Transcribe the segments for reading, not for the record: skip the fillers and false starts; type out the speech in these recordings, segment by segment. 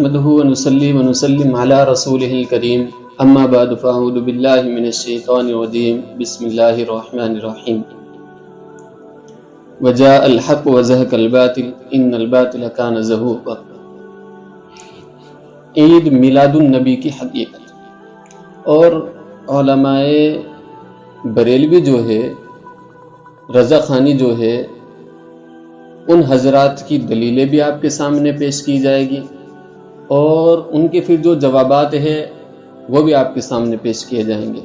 نحمده ونصلي ونسلم على رسوله الكريم اما بعد فاعوذ بالله من الشيطان الرجيم بسم الله الرحمن الرحيم وجاء الحق وزهق الباطل ان الباطل كان زهوقا۔ عید میلاد النبی کی حقیقت اور علماء بریلوی جو ہے، رضا خانی جو ہے، ان حضرات کی دلیلیں بھی آپ کے سامنے پیش کی جائے گی اور ان کے پھر جو جوابات ہیں وہ بھی آپ کے سامنے پیش کیے جائیں گے۔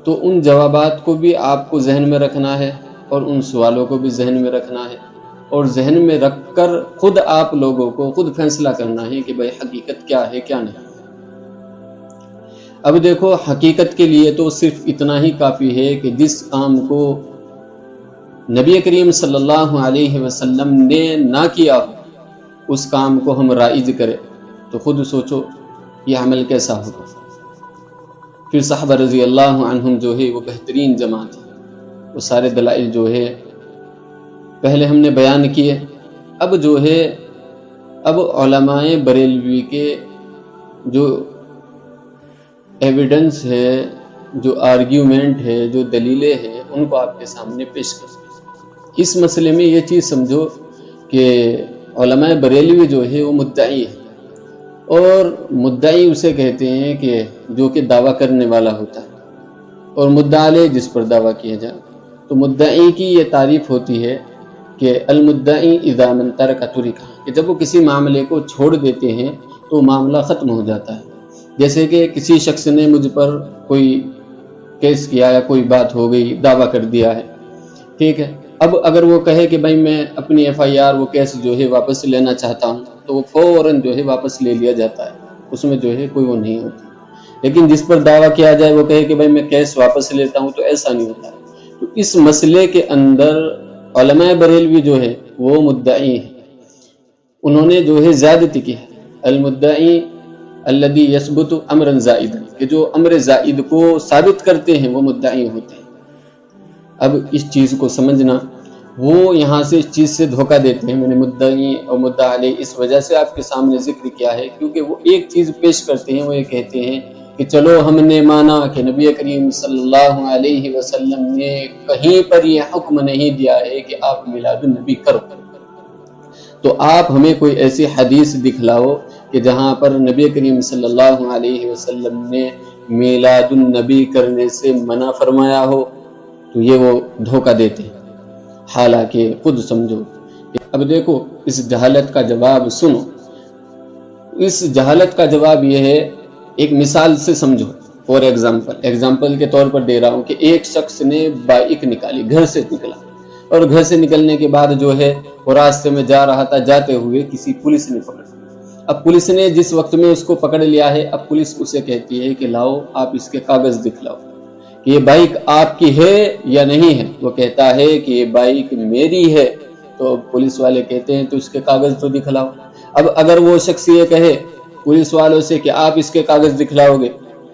تو ان جوابات کو بھی آپ کو ذہن میں رکھنا ہے اور ان سوالوں کو بھی ذہن میں رکھنا ہے اور ذہن میں رکھ کر خود آپ لوگوں کو خود فیصلہ کرنا ہے کہ بھئی حقیقت کیا ہے کیا نہیں۔ اب دیکھو، حقیقت کے لیے تو صرف اتنا ہی کافی ہے کہ جس کام کو نبی کریم صلی اللہ علیہ وسلم نے نہ کیا ہو اس کام کو ہم رائج کریں، تو خود سوچو یہ عمل کیسا ہوگا۔ پھر صحابہ رضی اللہ عنہم جو ہے وہ بہترین جماعت ہے، وہ سارے دلائل جو ہے پہلے ہم نے بیان کیے۔ اب جو ہے اب علماء بریلوی کے جو ایویڈنس ہے، جو آرگیومنٹ ہے، جو دلیلیں ہیں، ان کو آپ کے سامنے پیش کریں۔ اس مسئلے میں یہ چیز سمجھو کہ علماء بریلوی جو ہے وہ مدعی ہے، اور مدعی اسے کہتے ہیں کہ جو کہ دعویٰ کرنے والا ہوتا ہے، اور مدعا علیہ جس پر دعویٰ کیا جائے۔ تو مدعی کی یہ تعریف ہوتی ہے کہ المدعی اذا من ترک ترک، کہ جب وہ کسی معاملے کو چھوڑ دیتے ہیں تو معاملہ ختم ہو جاتا ہے۔ جیسے کہ کسی شخص نے مجھ پر کوئی کیس کیا یا کوئی بات ہو گئی، دعویٰ کر دیا ہے، ٹھیک ہے۔ اب اگر وہ کہے کہ بھائی میں اپنی FIR وہ کیس جو ہے واپس لینا چاہتا ہوں، تو وہ فوراً جو ہے واپس لے لیا جاتا ہے، اس میں جو ہے کوئی وہ نہیں ہوتی۔ لیکن جس پر دعویٰ کیا جائے وہ کہے کہ بھائی میں کیس واپس لیتا ہوں، تو ایسا نہیں ہوتا ہے۔ تو اس مسئلے کے اندر علماء بریلوی جو ہے وہ مدعی ہیں، انہوں نے جو ہے زیادتی کی ہے۔ المدعی الذی یثبت امرا زائدا، کہ جو امر زائد کو ثابت کرتے ہیں وہ مدعی ہوتے ہیں۔ اب اس چیز کو سمجھنا، وہ یہاں سے اس چیز سے دھوکہ دیتے ہیں۔ میں نے مدعی اور مدعا علیہ اس وجہ سے آپ کے سامنے ذکر کیا ہے کیونکہ وہ ایک چیز پیش کرتے ہیں، وہ یہ کہتے ہیں کہ چلو ہم نے مانا کہ نبی کریم صلی اللہ علیہ وسلم نے کہیں پر یہ حکم نہیں دیا ہے کہ آپ میلاد النبی کرو، تو آپ ہمیں کوئی ایسی حدیث دکھلاؤ کہ جہاں پر نبی کریم صلی اللہ علیہ وسلم نے میلاد النبی کرنے سے منع فرمایا ہو۔ تو یہ وہ دھوکہ دیتے ہیں، حالانکہ خود سمجھو۔ اب دیکھو اس جہالت کا جواب سنو۔ اس جہالت کا جواب یہ ہے، ایک مثال سے سمجھو۔ فور ایگزامپل کے طور پر دے رہا ہوں کہ ایک شخص نے بائک نکالی، گھر سے نکلا، اور گھر سے نکلنے کے بعد جو ہے وہ راستے میں جا رہا تھا، جاتے ہوئے کسی پولیس نے پکڑا۔ اب پولیس نے جس وقت میں اس کو پکڑ لیا ہے، اب پولیس اسے کہتی ہے کہ لاؤ آپ اس کے کاغذ دکھلاؤ کہ یہ بائک آپ کی ہے یا نہیں ہے۔ وہ کہتا ہے کہ یہ بائک میری ہے، تو پولیس والے کہتے ہیں تو اس کے کاغذ تو دکھلاؤ۔ اب اگر وہ شخص یہ کہے پولیس والوں سے کہ آپ اس کے کاغذ دکھلاؤ گے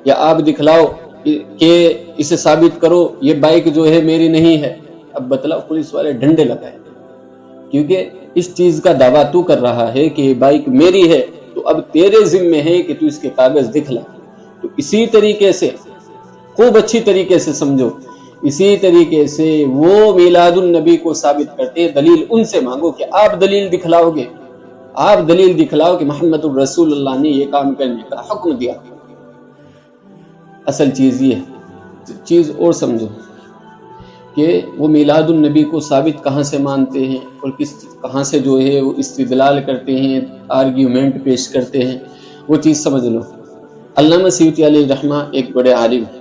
یا آپ دکھلاؤ کہ اسے ثابت کرو یہ بائک جو ہے میری نہیں ہے، اب بتلاؤ پولیس والے ڈنڈے لگائے، کیونکہ اس چیز کا دعویٰ تو کر رہا ہے کہ یہ بائک میری ہے، تو اب تیرے ذمہ ہے کہ تو اس کے کاغذ دکھلا۔ تو اسی طریقے سے خوب اچھی طریقے سے سمجھو، اسی طریقے سے وہ میلاد النبی کو ثابت کرتے ہیں، دلیل ان سے مانگو کہ آپ دلیل دکھلاؤ گے، آپ دلیل دکھلاؤ کہ محمد الرسول اللہ نے یہ کام کرنے کا حکم دیا۔ اصل چیز یہ ہے، چیز اور سمجھو کہ وہ میلاد النبی کو ثابت کہاں سے مانتے ہیں اور کہاں سے جو ہے وہ استدلال کرتے ہیں، آرگیومنٹ پیش کرتے ہیں، وہ چیز سمجھ لو۔ علامہ سیوطی علیہ رحمہ ایک بڑے عالم ہیں،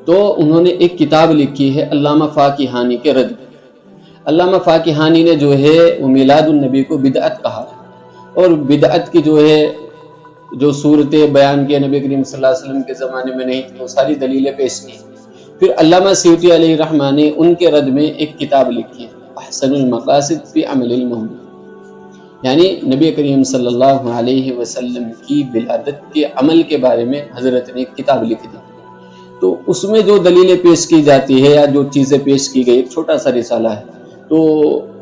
تو انہوں نے ایک کتاب لکھی ہے علامہ فاقیہانی کے رد۔ علامہ فاقیہانی نے جو ہے وہ میلاد النبی کو بدعت کہا، اور بدعت کی جو ہے جو صورتیں بیان کیا نبی کریم صلی اللہ علیہ وسلم کے زمانے میں نہیں تھی، وہ ساری دلیلیں پیش کی۔ پھر علامہ سیوطی علیہ رحمہ نے ان کے رد میں ایک کتاب لکھی ہے احسن المقاصد فی عمل المحمود، یعنی نبی کریم صلی اللہ علیہ وسلم کی ولادت کے عمل کے بارے میں حضرت نے ایک کتاب لکھ دی۔ تو اس میں جو دلیلیں پیش کی جاتی ہے یا جو چیزیں پیش کی گئی، ایک چھوٹا سا رسالہ ہے، تو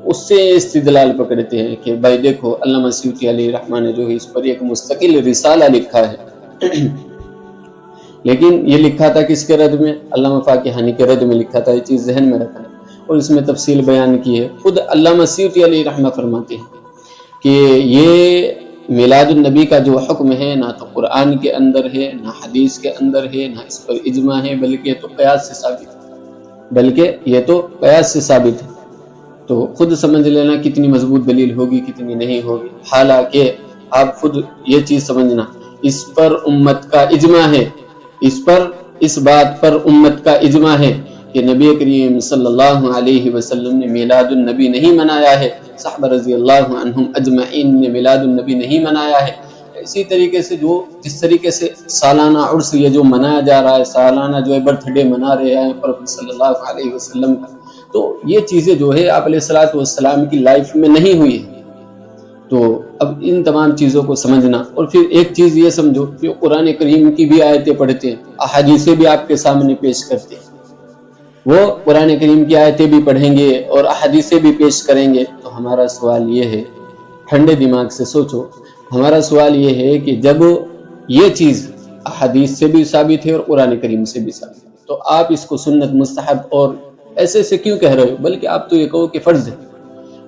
اس سے استدلال پکڑتے ہیں کہ بھائی دیکھو علامہ سیوطی علیہ الرحمہ نے جو ہے اس پر ایک مستقل رسالہ لکھا ہے، لیکن یہ لکھا تھا کس کے رد میں؟ علامہ فاقحانی کے رد میں لکھا تھا، یہ چیز ذہن میں رکھنا، اور اس میں تفصیل بیان کی ہے۔ خود علامہ سیوطی علیہ الرحمہ فرماتے ہیں کہ یہ میلاد النبی کا جو حکم ہے نہ تو قرآن کے اندر ہے، نہ حدیث کے اندر ہے، نہ اس پر اجماع ہے، بلکہ تو قیاس سے ثابت ہے، تو خود سمجھ لینا کتنی مضبوط دلیل ہوگی، کتنی نہیں ہوگی۔ حالانکہ آپ خود یہ چیز سمجھنا، اس پر امت کا اجماع ہے، اس بات پر امت کا اجماع ہے کہ نبی کریم صلی اللہ علیہ وسلم نے میلاد النبی نہیں منایا ہے، صحابہ رضی اللہ عنہم اجمعین نے میلاد النبی نہیں منایا ہے۔ اسی طریقے سے جس طریقے سے سالانہ عرس یہ جو منایا جا رہا ہے، سالانہ جو ہے برتھ ڈے منا رہے ہیں پروفیٹ صلی اللہ علیہ وسلم کا، تو یہ چیزیں جو ہے آپ علیہ الصلوۃ والسلام کی لائف میں نہیں ہوئی ہے۔ تو اب ان تمام چیزوں کو سمجھنا، اور پھر ایک چیز یہ سمجھو کہ قرآن کریم کی بھی آیتیں پڑھتے ہیں، احادیثیں بھی آپ کے سامنے پیش کرتے ہیں، وہ قرآن کریم کی آیتیں بھی پڑھیں گے اور احادیثیں بھی پیش کریں گے، تو ہمارا سوال یہ ہے، ٹھنڈے دماغ سے سوچو، ہمارا سوال یہ ہے کہ جب یہ چیز احادیث سے بھی ثابت ہے اور قرآن کریم سے بھی ثابت ہے، تو آپ اس کو سنت، مستحب اور ایسے سے کیوں کہہ رہے ہو؟ بلکہ آپ تو یہ کہو کہ فرض ہے۔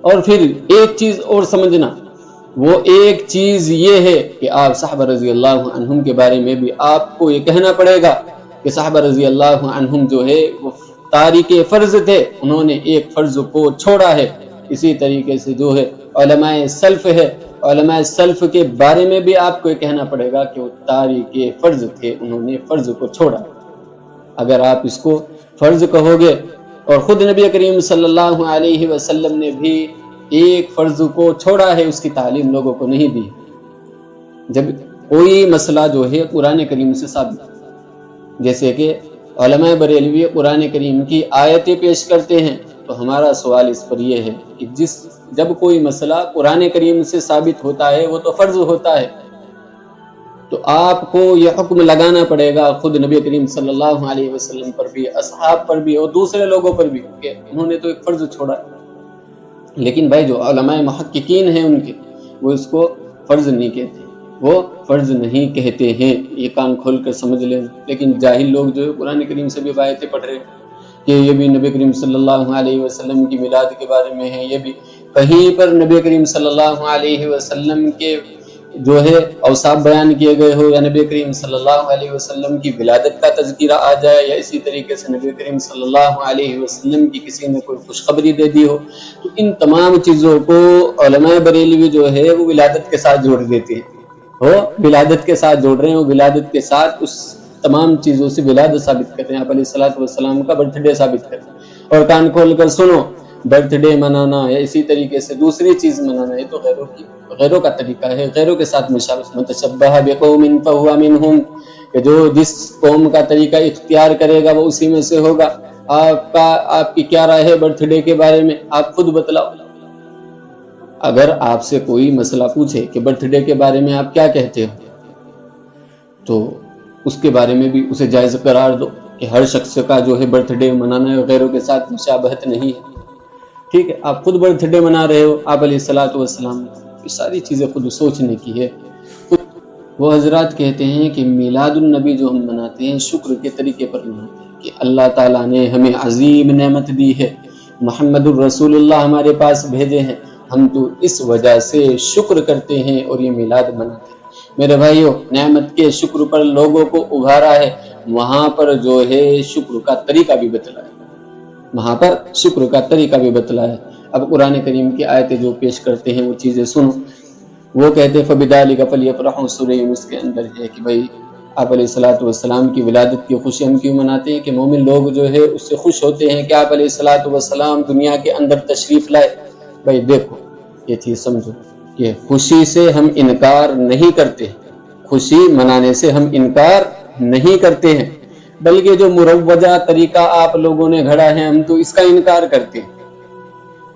اور پھر ایک چیز اور سمجھنا، وہ ایک چیز یہ ہے کہ آپ صحابہ رضی اللہ عنہم کے بارے میں بھی آپ کو یہ کہنا پڑے گا کہ صحابہ رضی اللہ عنہم جو ہے وہ تارک فرض تھے، انہوں نے ایک فرض کو چھوڑا ہے۔ اسی طریقے سے جو ہے علماء سلف ہے، علماء سلف کے بارے میں بھی آپ کو یہ کہنا پڑے گا کہ وہ تارک فرض تھے، انہوں نے فرض کو چھوڑا۔ اگر آپ اس کو فرض کہو گے، اور خود نبی کریم صلی اللہ علیہ وسلم نے بھی ایک فرض کو چھوڑا ہے، اس کی تعلیم لوگوں کو نہیں دی۔ جب کوئی مسئلہ جو ہے قرآن کریم سے ثابت، جیسے کہ علماء بریلوی قرآن کریم کی آیتیں پیش کرتے ہیں، تو ہمارا سوال اس پر یہ ہے کہ جب کوئی مسئلہ قرآن کریم سے ثابت ہوتا ہے وہ تو فرض ہوتا ہے، تو آپ کو یہ حکم لگانا پڑے گا خود نبی کریم صلی اللہ علیہ وسلم پر بھی، اصحاب پر بھی اور دوسرے لوگوں پر بھی، کہ انہوں نے تو ایک فرض چھوڑا۔ لیکن بھائی جو علماء محققین ہیں ان کے، وہ اس کو فرض نہیں کہتے، وہ فرض نہیں کہتے ہیں، یہ کان کھول کر سمجھ لیں۔ لیکن جاہل لوگ جو ہے قرآن کریم سے بھی آیتیں پڑھ رہے ہیں کہ یہ بھی نبی کریم صلی اللہ علیہ وسلم کی میلاد کے بارے میں ہے، یہ بھی کہیں پر نبی کریم صلی اللہ علیہ وسلم کے جو ہے اوصاف بیان کیے گئے ہو، یا نبی کریم صلی اللہ علیہ وسلم کی ولادت کا تذکرہ آ جائے، یا اسی طریقے سے نبی کریم صلی اللہ علیہ وسلم کی کسی نے کوئی خوشخبری دے دی ہو، تو ان تمام چیزوں کو علماء بریلوی جو ہے وہ ولادت کے ساتھ جوڑ دیتے ہیں، وہ ولادت کے ساتھ جوڑ رہے ہیں، وہ ولادت کے ساتھ اس تمام چیزوں سے ولادت ثابت کرتے ہیں، آپ علیہ الصلوۃ والسلام کا برتھ ڈے ثابت کرتے ہیں۔ اور کان کھول کر سنو، برتھ ڈے منانا یا اسی طریقے سے دوسری چیز منانا، یہ تو غیروں کا طریقہ ہے، غیروں کے ساتھ مشابہت، متشبہ بقوم فہو منہم، کہ جو جس قوم کا طریقہ اختیار کرے گا وہ اسی میں سے ہوگا۔ آپ کی کیا رائے ہے برتھ ڈے کے بارے میں؟ آپ خود بتلاؤ۔ اگر آپ سے کوئی مسئلہ پوچھے کہ برتھ ڈے کے بارے میں آپ کیا کہتے ہو، تو اس کے بارے میں بھی اسے جائز قرار دو کہ ہر شخص کا جو ہے برتھ ڈے منانا ہے، غیروں کے ساتھ مشابہت نہیں ہے۔ ٹھیک ہے، آپ خود برتھ ڈے منا رہے ہو، آپ علیہ الصلوۃ والسلام، یہ ساری چیزیں خود سوچنے کی ہے۔ وہ حضرات کہتے ہیں کہ میلاد النبی جو ہم مناتے ہیں شکر کے طریقے پر مناتے ہیں کہ اللہ تعالیٰ نے ہمیں عظیم نعمت دی ہے، محمد الرسول اللہ ہمارے پاس بھیجے ہیں، ہم تو اس وجہ سے شکر کرتے ہیں اور یہ میلاد مناتے ہیں۔ میرے بھائیو، نعمت کے شکر پر لوگوں کو ابھارا ہے، وہاں پر جو ہے شکر کا طریقہ بھی بتلایا ہے، اب قرآن کریم کی آیتیں جو پیش کرتے ہیں وہ چیزیں سنو۔ وہ کہتے ہیں فَبِذَلِكَ فَلْيَفْرَحُوا، سورہ یونس کے اندر ہے کہ بھائی آپ علیہ الصلوۃ والسلام کی ولادت کی خوشی ہم کیوں مناتے ہیں؟ کہ مومن لوگ جو ہے اس سے خوش ہوتے ہیں کہ آپ علیہ الصلوۃ والسلام دنیا کے اندر تشریف لائے۔ بھائی دیکھو، یہ چیز سمجھو کہ خوشی سے ہم انکار نہیں کرتے، خوشی منانے سے ہم انکار نہیں کرتے ہیں، بلکہ جو مروجہ طریقہ آپ لوگوں نے گھڑا ہے ہم تو اس کا انکار کرتے ہیں۔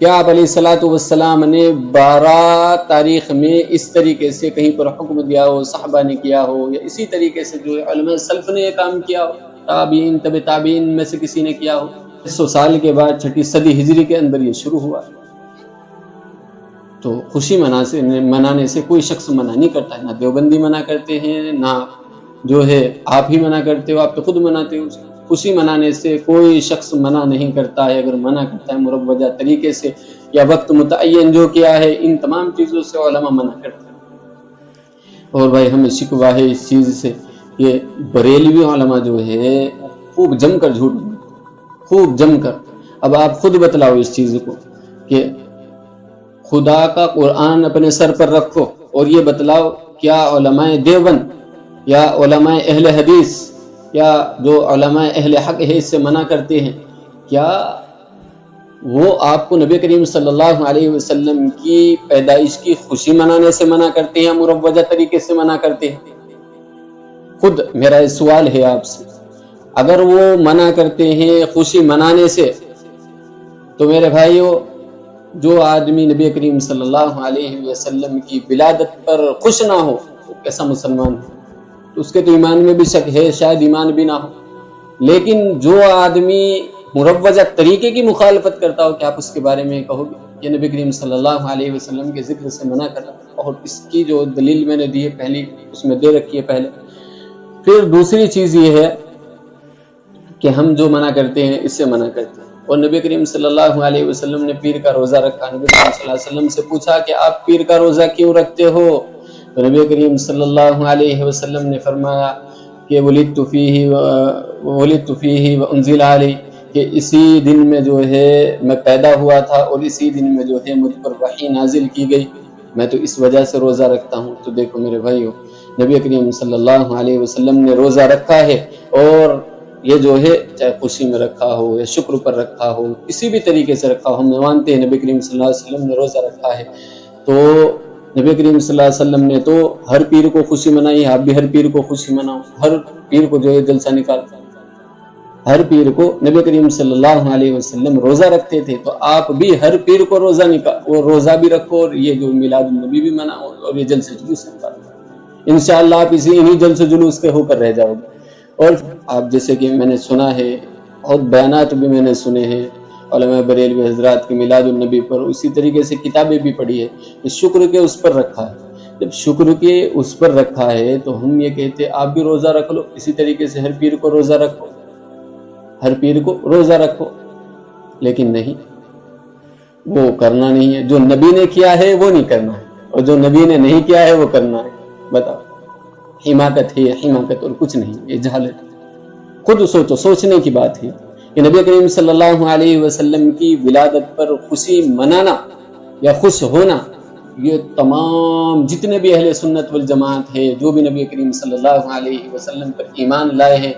کیا آپ علیہ الصلوۃ والسلام نے 12 تاریخ میں اس طریقے سے کہیں پر حکم دیا ہو، صحابہ نے کیا ہو، یا اسی طریقے سے جو علماء سلف نے یہ کام کیا ہو، تابعین، تبع تابعین میں سے کسی نے کیا ہو؟ 100 سال کے بعد 6 صدی ہجری کے اندر یہ شروع ہوا۔ تو خوشی منانے سے کوئی شخص منع نہیں کرتا ہے، نہ دیوبندی منع کرتے ہیں، نہ جو ہے آپ ہی منع کرتے ہو، آپ تو خود مناتے ہو۔ خوشی منانے سے کوئی شخص منع نہیں کرتا ہے، اگر منع کرتا ہے مروجہ طریقے سے یا وقت متعین جو کیا ہے، ان تمام چیزوں سے علماء منع کرتے ہیں۔ اور بھائی ہمیں شکوہ ہے اس چیز سے کہ بریلوی علماء جو ہے خوب جم کر جھوٹ بولتے ہیں، خوب جم کر۔ اب آپ خود بتلاؤ اس چیز کو کہ خدا کا قرآن اپنے سر پر رکھو اور یہ بتلاؤ کیا علماء دیوبند یا علماء اہل حدیث یا جو علماء اہل حق ہے اس سے منع کرتے ہیں، کیا وہ آپ کو نبی کریم صلی اللہ علیہ وسلم کی پیدائش کی خوشی منانے سے منع کرتے ہیں یا مروجہ طریقے سے منع کرتے ہیں؟ خود میرا یہ سوال ہے آپ سے، اگر وہ منع کرتے ہیں خوشی منانے سے تو میرے بھائیو، جو آدمی نبی کریم صلی اللہ علیہ وسلم کی ولادت پر خوش نہ ہو وہ کیسا مسلمان ہے؟ تو اس کے تو ایمان میں بھی شک ہے، شاید ایمان بھی نہ ہو۔ لیکن جو آدمی مروجہ طریقے کی مخالفت کرتا ہو، کیا آپ اس کے بارے میں کہو گے یہ نبی کریم صلی اللہ علیہ وسلم کے ذکر سے منع کر رہا ہے؟ اور اس کی جو دلیل میں نے دی ہے پہلی اس میں دے رکھی ہے پہلے۔ پھر دوسری چیز یہ ہے کہ ہم جو منع کرتے ہیں اس سے منع کرتے ہیں، اور نبی کریم صلی اللہ علیہ وسلم نے پیر کا روزہ رکھا۔ نبی کریم صلی اللہ علیہ وسلم سے پوچھا کہ آپ پیر کا روزہ کیوں رکھتے ہو؟ تو نبی کریم صلی اللہ علیہ وسلم نے فرمایا کہ ولدت فیہ وانزل علی، کہ اسی دن میں جو ہے میں پیدا ہوا تھا اور اسی دن میں جو ہے مجھ پر وحی نازل کی گئی، میں تو اس وجہ سے روزہ رکھتا ہوں۔ تو دیکھو میرے بھائیو، نبی کریم صلی اللہ علیہ وسلم نے روزہ رکھا ہے، اور یہ جو ہے چاہے خوشی میں رکھا ہو یا شکر پر رکھا ہو، کسی بھی طریقے سے رکھا ہو، ہم مانتے ہیں نبی کریم صلی اللہ علیہ وسلم نے روزہ رکھا ہے۔ تو نبی کریم صلی اللہ علیہ وسلم نے تو ہر پیر کو خوشی منائی ہے، آپ بھی ہر پیر کو خوشی مناؤ، ہر پیر کو جو ہے جلسہ نکال، ہر پیر کو نبی کریم صلی اللہ علیہ وسلم روزہ رکھتے تھے، تو آپ بھی ہر پیر کو روزہ نکال، وہ روزہ بھی رکھو اور یہ جو میلاد النبی بھی مناؤ اور یہ جلسہ جلوس نکالو۔ انشاءاللہ آپ انہی جلسہ جلوس کے ہو کر رہ جاؤ گے۔ اور آپ جیسے کہ میں نے سنا ہے اور بیانات بھی میں نے سنے ہیں علماء بریلوی حضرات کے میلاد النبی پر، اسی طریقے سے کتابیں بھی پڑھی ہے کہ شکر کے اس پر رکھا ہے۔ جب شکر کے اس پر رکھا ہے تو ہم یہ کہتے ہیں آپ بھی روزہ رکھ لو، اسی طریقے سے ہر پیر کو روزہ رکھو، ہر پیر کو روزہ رکھو۔ لیکن نہیں، وہ کرنا نہیں ہے، جو نبی نے کیا ہے وہ نہیں کرنا ہے، اور جو نبی نے نہیں کیا ہے وہ کرنا ہے۔ بتاؤ، حماقت ہے، حماقت اور کچھ نہیں، یہ جہالت۔ خود سوچو، سوچنے کی بات ہے کہ نبی کریم صلی اللہ علیہ وسلم کی ولادت پر خوشی منانا یا خوش ہونا، یہ تمام جتنے بھی اہل سنت والجماعت ہے، جو بھی نبی کریم صلی اللہ علیہ وسلم پر ایمان لائے ہیں،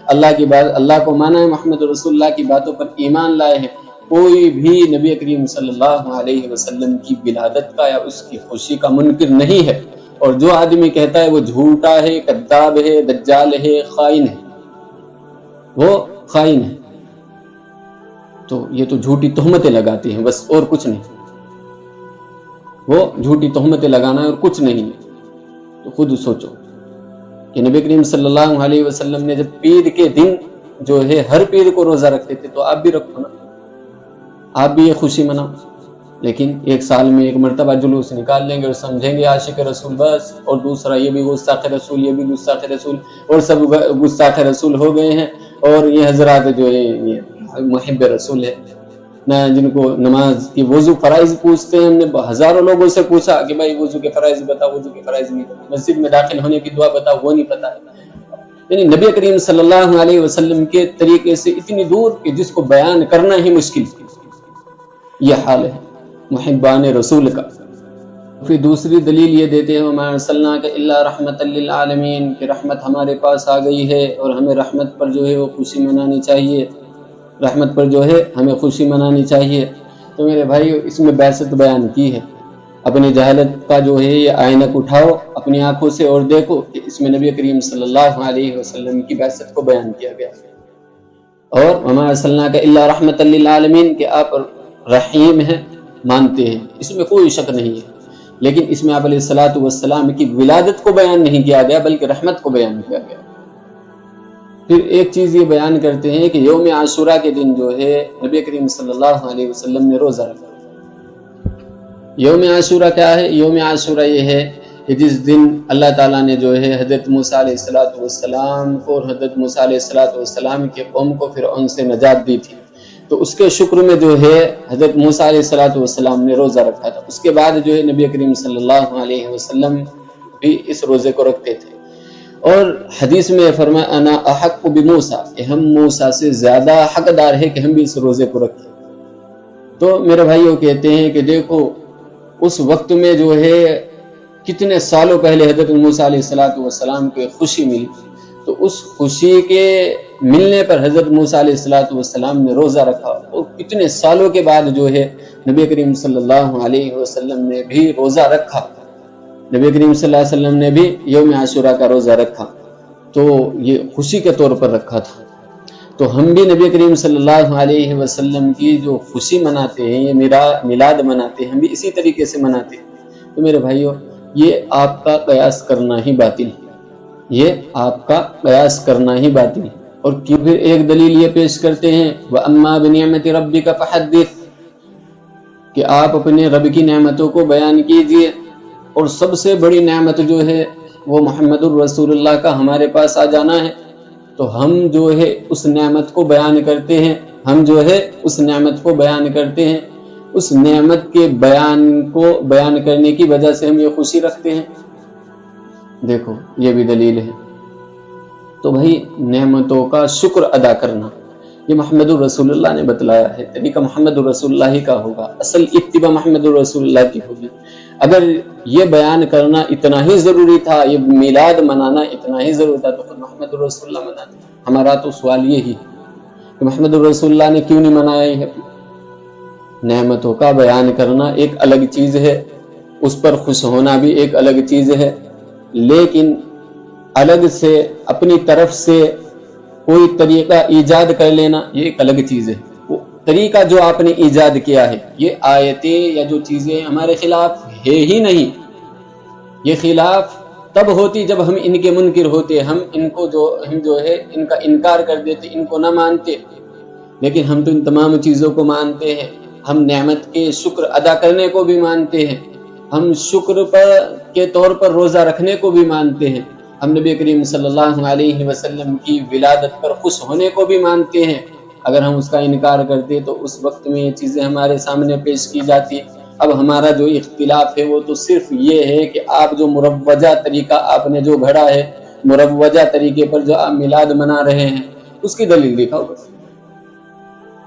اللہ کی بات، اللہ کو مانا ہے، محمد رسول اللہ کی باتوں پر ایمان لائے ہیں، کوئی بھی نبی کریم صلی اللہ علیہ وسلم کی ولادت کا یا اس کی خوشی کا منکر نہیں ہے۔ اور جو آدمی کہتا ہے وہ جھوٹا ہے، کذاب ہے، دجال ہے، خائن ہے، وہ خائن ہے۔ تو یہ تو جھوٹی تہمتیں لگاتے ہیں بس، اور کچھ نہیں، وہ جھوٹی تہمتیں لگانا ہے اور کچھ نہیں ہے۔ تو خود سوچو کہ نبی کریم صلی اللہ علیہ وسلم نے جب پیر کے دن جو ہے ہر پیر کو روزہ رکھتے تھے، تو آپ بھی رکھو نا، آپ بھی یہ خوشی مناؤ۔ لیکن ایک سال میں ایک مرتبہ جلوس نکال لیں گے اور سمجھیں گے عاشق رسول بس، اور دوسرا یہ بھی گستاخ رسول، یہ بھی گستاخ رسول، اور سب گستاخ رسول ہو گئے ہیں۔ اور یہ حضرات جو ہے یہ محب رسول ہے نہ، جن کو نماز کی وضو فرائض پوچھتے ہیں، ہم نے ہزاروں لوگوں سے پوچھا کہ بھائی وضو کے فرائض بتاؤ، وضو کے فرائض نہیں پتہ، مسجد میں داخل ہونے کی دعا بتاؤ، وہ نہیں پتہ۔ یعنی نبی کریم صلی اللہ علیہ وسلم کے طریقے سے اتنی دور کہ جس کو بیان کرنا ہی مشکل، یہ حال ہے محبان رسول کا۔ پھر دوسری دلیل یہ دیتے ہیں وَمَا أَرْسَلْنَاكَ إِلَّا رَحْمَةً لِّلْعَالَمِينَ، کہ رحمت ہمارے پاس آ گئی ہے اور ہمیں رحمت پر جو ہے وہ خوشی منانی چاہیے، رحمت پر جو ہے ہمیں خوشی منانی چاہیے۔ تو میرے بھائیو، اس میں بعثت بیان کی ہے۔ اپنی جہالت کا جو ہے یہ آئینک اٹھاؤ اپنی آنکھوں سے اور دیکھو کہ اس میں نبی کریم صلی اللہ علیہ وسلم کی بعثت کو بیان کیا گیا، اور وَمَا أَرْسَلْنَاكَ إِلَّا رَحْمَةً لِّلْعَالَمِينَ کہ آپ رحیم ہیں، مانتے ہیں، اس میں کوئی شک نہیں ہے۔ لیکن اس میں آپ علیہ الصلوۃ والسلام کی ولادت کو بیان نہیں کیا گیا بلکہ رحمت کو بیان کیا گیا۔ پھر ایک چیز یہ بیان کرتے ہیں کہ یوم عاشوراء کے دن جو ہے نبی کریم صلی اللہ علیہ وسلم نے روزہ رکھا۔ یوم عاشورہ کیا ہے؟ یوم عاشورہ یہ ہے کہ جس دن اللہ تعالیٰ نے جو ہے حضرت موسیٰ علیہ السلام کو اور حضرت موسیٰ علیہ السلام کے قوم کو فرعون سے نجات دی تھی، تو اس کے شکر میں جو ہے حضرت موسیٰ علیہ السلام نے روزہ رکھا تھا۔ اس کے بعد جو ہے نبی کریم صلی اللہ علیہ وسلم بھی اس روزے کو رکھتے تھے، اور حدیث میں فرمایا انا احق بموسیٰ، کہ ہم موسیٰ سے زیادہ حقدار ہے کہ ہم بھی اس روزے کو رکھیں۔ تو میرے بھائیوں کہتے ہیں کہ دیکھو اس وقت میں جو ہے کتنے سالوں پہلے حضرت موسیٰ علیہ السلام کو ایک خوشی ملی، تو اس خوشی کے ملنے پر حضرت موسیٰ علیہ السلام نے روزہ رکھا، اور کتنے سالوں کے بعد جو ہے نبی کریم صلی اللہ علیہ وسلم نے بھی روزہ رکھا، نبی کریم صلی اللہ علیہ وسلم نے بھی یوم عاشورہ کا روزہ رکھا، تو یہ خوشی کے طور پر رکھا تھا۔ تو ہم بھی نبی کریم صلی اللہ علیہ وسلم کی جو خوشی مناتے ہیں، یہ میلاد مناتے ہیں، ہم بھی اسی طریقے سے مناتے ہیں۔ تو میرے بھائیوں یہ آپ کا قیاس کرنا ہی باطل ہے، یہ آپ کا قیاس کرنا ہی باطل ہے۔ اور پھر ایک دلیل یہ پیش کرتے ہیں وَأَمَّا بِنِعْمَةِ رَبِّكَ فَحَدِّثْ، کہ آپ اپنے رب کی نعمتوں کو بیان کیجئے، اور سب سے بڑی نعمت جو ہے وہ محمد الرسول اللہ کا ہمارے پاس آ جانا ہے، تو ہم جو ہے اس نعمت کو بیان کرتے ہیں، ہم جو ہے اس نعمت کو بیان کرتے ہیں، اس نعمت کے بیان کرنے کی وجہ سے ہم یہ خوشی رکھتے ہیں۔ دیکھو یہ بھی دلیل ہے۔ تو بھائی نعمتوں کا شکر ادا کرنا یہ محمد الرسول اللہ نے بتلایا ہے، طریقہ محمد الرسول اللہ ہی کا ہوگا، اصل اتباع محمد الرسول اللہ کی ہوگی۔ اگر یہ بیان کرنا اتنا ہی ضروری تھا، یہ میلاد منانا اتنا ہی ضروری تھا، تو خود محمد الرسول اللہ مناتے۔ ہمارا تو سوال یہ ہی ہے کہ محمد الرسول اللہ نے کیوں نہیں منایا ہے؟ نعمتوں کا بیان کرنا ایک الگ چیز ہے، اس پر خوش ہونا بھی ایک الگ چیز ہے، لیکن الگ سے اپنی طرف سے کوئی طریقہ ایجاد کر لینا یہ ایک الگ چیز ہے۔ وہ طریقہ جو آپ نے ایجاد کیا ہے، یہ آیتیں یا جو چیزیں ہمارے خلاف ہے ہی نہیں، یہ خلاف تب ہوتی جب ہم ان کے منکر ہوتے، ہم جو ہے ان کا انکار کر دیتے، ان کو نہ مانتے، لیکن ہم تو ان تمام چیزوں کو مانتے ہیں۔ ہم نعمت کے شکر ادا کرنے کو بھی مانتے ہیں، ہم شکر کے طور پر روزہ رکھنے کو بھی مانتے ہیں، ہم نبی کریم صلی اللہ علیہ وسلم کی ولادت پر خوش ہونے کو بھی مانتے ہیں۔ اگر ہم اس کا انکار کرتے تو اس وقت میں یہ چیزیں ہمارے سامنے پیش کی جاتی۔ اب ہمارا جو اختلاف ہے وہ تو صرف یہ ہے کہ آپ جو مروجہ طریقہ آپ نے جو گھڑا ہے، مروجہ طریقے پر جو آپ میلاد منا رہے ہیں، اس کی دلیل دکھاؤ بس،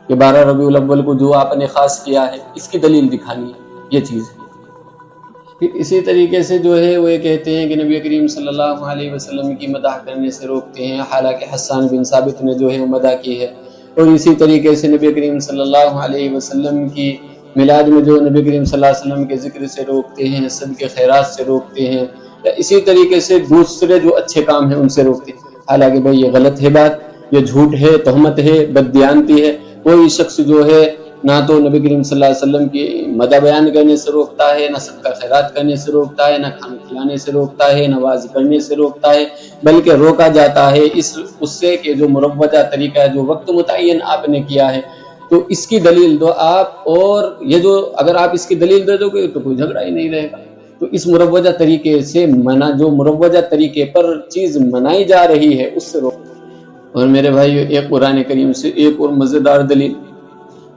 کہ 12 ربیع الاول کو جو آپ نے خاص کیا ہے اس کی دلیل دکھانی ہے، یہ چیز ہے۔ پھر اسی طریقے سے جو ہے وہ یہ کہتے ہیں کہ نبی کریم صلی اللہ علیہ وسلم کی مدح کرنے سے روکتے ہیں، حالانکہ حسان بن ثابت نے جو ہے وہ مدح کی ہے۔ اور اسی طریقے سے نبی کریم صلی اللہ علیہ وسلم کی میلاد میں جو نبی کریم صلی اللہ علیہ وسلم کے ذکر سے روکتے ہیں، صدقے خیرات سے روکتے ہیں، یا اسی طریقے سے دوسرے جو اچھے کام ہیں ان سے روکتے ہیں۔ حالانکہ بھائی یہ غلط ہے بات، یہ جھوٹ ہے، تہمت ہے، بددیانتی ہے۔ کوئی شخص جو ہے نہ تو نبی کریم صلی اللہ علیہ وسلم کی مدح بیان کرنے سے روکتا ہے، نہ صدقہ خیرات کرنے سے روکتا ہے، نہ کھانا کھلانے سے روکتا ہے، نہ واعظ کرنے سے روکتا ہے، بلکہ روکا جاتا ہے اس سے کہ جو مروجہ طریقہ ہے، جو وقت متعین آپ نے کیا ہے، تو اس کی دلیل دو آپ، اور یہ جو اگر آپ اس کی دلیل دے دو گے تو کوئی جھگڑا ہی نہیں رہے گا۔ تو اس مروجہ طریقے سے جو مروجہ طریقے پر چیز منائی جا رہی ہے اس سے روکو۔ اور میرے بھائیو ایک قرآن کریم سے ایک اور مزیدار دلیل،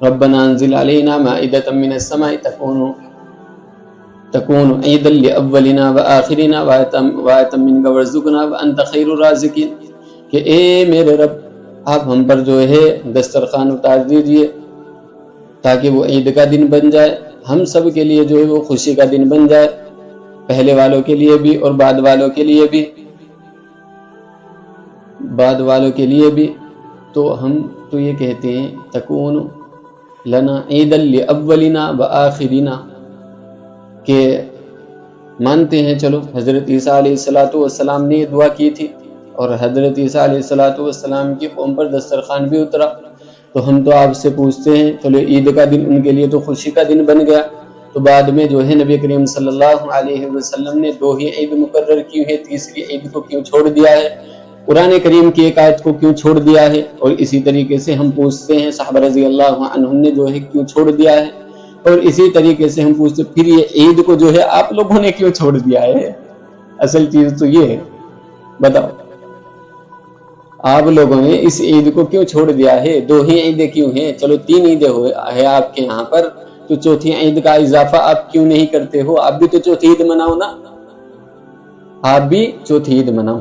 ربنا انزل علینا مائدۃ من السماء تکون عیدا لاولنا وآخرنا وآیۃ منک وارزقنا وانت خیر الرازقین، کہ اے میرے رب آپ ہم پر جو ہے دسترخوان اتار دیجئے تاکہ وہ عید کا دن بن جائے، ہم سب کے لیے جو ہے وہ خوشی کا دن بن جائے، پہلے والوں کے لیے بھی اور بعد والوں کے لیے بھی، تو ہم تو یہ کہتے ہیں تکون لنا عیدا لاولنا وآخرنا، کہ مانتے ہیں چلو حضرت عیسیٰ علیہ السلام نے یہ دعا کی تھی، اور حضرت عیسیٰ علیہ السلام کی قوم پر دسترخوان بھی اترا، تو ہم تو آپ سے پوچھتے ہیں چلو عید کا دن ان کے لیے تو خوشی کا دن بن گیا، تو بعد میں جو ہے نبی کریم صلی اللہ علیہ وسلم نے 2 ہی عید مقرر کی ہے، تیسری عید کو کیوں چھوڑ دیا ہے؟ قرآن کریم کی ایک آیت کو کیوں چھوڑ دیا ہے؟ اور اسی طریقے سے ہم پوچھتے ہیں صحابہ رضی اللہ عنہم نے جو ہے کیوں چھوڑ دیا ہے؟ اور اسی طریقے سے ہم پوچھتے پھر یہ عید کو جو ہے آپ لوگوں نے کیوں چھوڑ دیا ہے؟ اصل چیز تو یہ ہے، بتاؤ آپ لوگوں نے اس عید کو کیوں چھوڑ دیا ہے؟ 2 ہی عیدیں کیوں ہیں؟ چلو 3 عیدیں ہے آپ کے یہاں پر، تو چوتھی عید کا اضافہ آپ کیوں نہیں کرتے ہو؟ آپ بھی تو چوتھی عید مناؤ نا، آپ بھی چوتھی عید مناؤ۔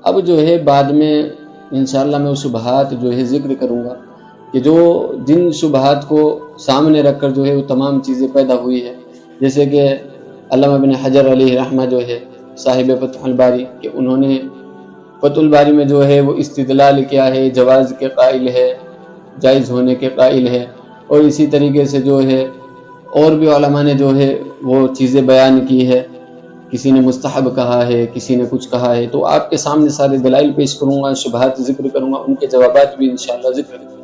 اب جو ہے بعد میں انشاءاللہ میں وہ شبہات جو ہے ذکر کروں گا کہ جو جن شبہات کو سامنے رکھ کر جو ہے وہ تمام چیزیں پیدا ہوئی ہے، جیسے کہ علامہ ابن حجر علیہ رحمہ جو ہے صاحب فتح الباری، کہ انہوں نے فتح الباری میں جو ہے وہ استدلال کیا ہے، جواز کے قائل ہے، جائز ہونے کے قائل ہے، اور اسی طریقے سے جو ہے اور بھی علماء نے جو ہے وہ چیزیں بیان کی ہے، کسی نے مستحب کہا ہے، کسی نے کچھ کہا ہے، تو آپ کے سامنے سارے دلائل پیش کروں گا، شبہات ذکر کروں گا، ان کے جوابات بھی انشاءاللہ ذکر کروں گا۔